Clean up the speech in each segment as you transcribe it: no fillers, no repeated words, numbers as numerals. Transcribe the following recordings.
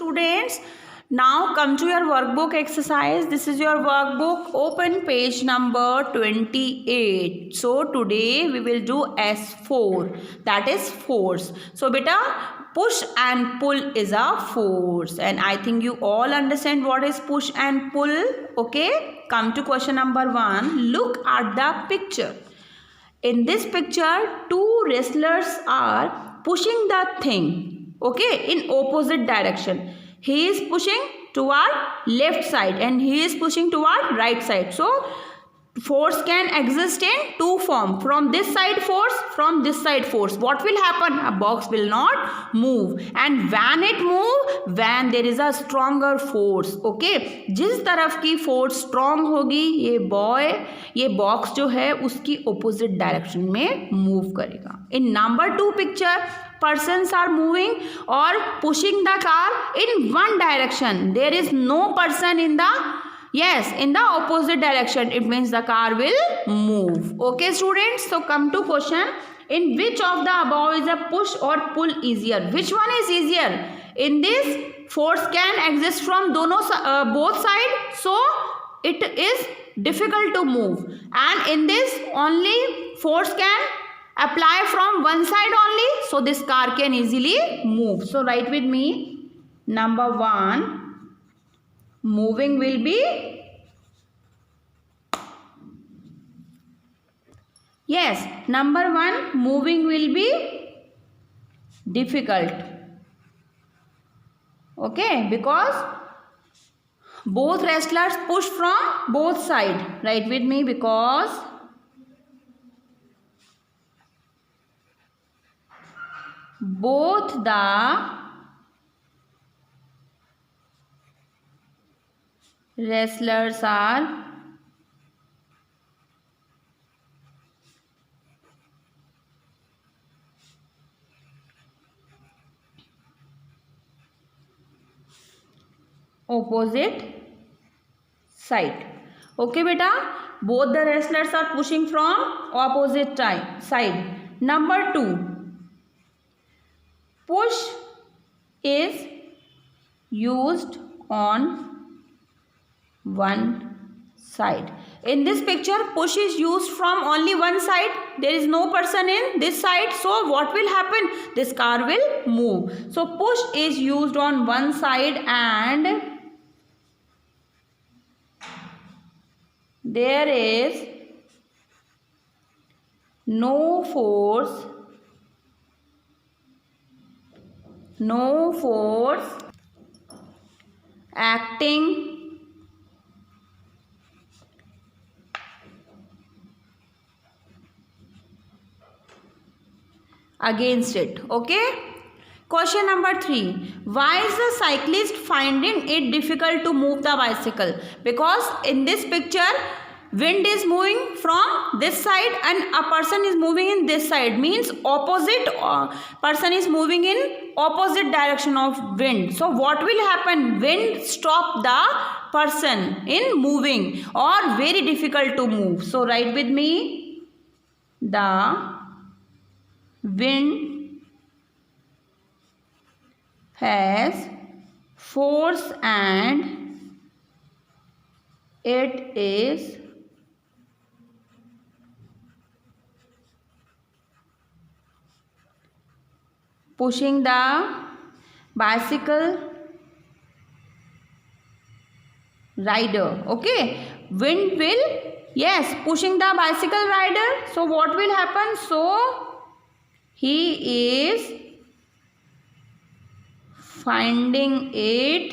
students. Now come to your workbook exercise. This is your workbook. Open page number 28. So today we will do S4, that is force. So beta, push and pull is a force, and I think you all understand what is push and pull. Okay, come to question number 1. Look at the picture. In this picture, two wrestlers are pushing the thing, okay, in opposite direction. He is pushing toward left side and he is pushing toward right side. So force can exist in two forms. From this side force, from this side force. What will happen? A box will not move. And when it move, when there is a stronger force. Okay, जिस तरफ की force strong होगी, ये box जो है उसकी opposite direction में move करेगा. In number 2 picture, persons are moving or pushing the car in one direction. There is no person in the in the opposite direction. It means the car will move. Okay students, so come to question. In which of the above is a push or pull easier? Which one is easier? In this, force can exist from both sides, so it is difficult to move. And in this, only force can apply from one side only, so this car can easily move. So write with me. Number 1, moving will be, number 1, moving will be difficult. Okay, because both wrestlers push from both sides. Write with me, because both the wrestlers are opposite side. Okay beta, both the wrestlers are pushing from opposite side. Number 2, push is used on one side. In this picture, push is used from only one side. There is no person in this side. So what will happen? This car will move. So push is used on one side and there is no force acting against it. Okay. Question number 3. Why is the cyclist finding it difficult to move the bicycle? Because in this picture, wind is moving from this side and a person is moving in this side. Means opposite person is moving in opposite direction of wind. So what will happen? Wind stop the person in moving or very difficult to move. So write with me. The wind has force and it is pushing the bicycle rider. Okay, wind will pushing the bicycle rider. So what will happen? So he is finding it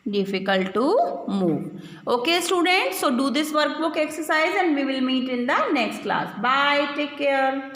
difficult to move. Okay students, so do this workbook exercise and we will meet in the next class. Bye, take care.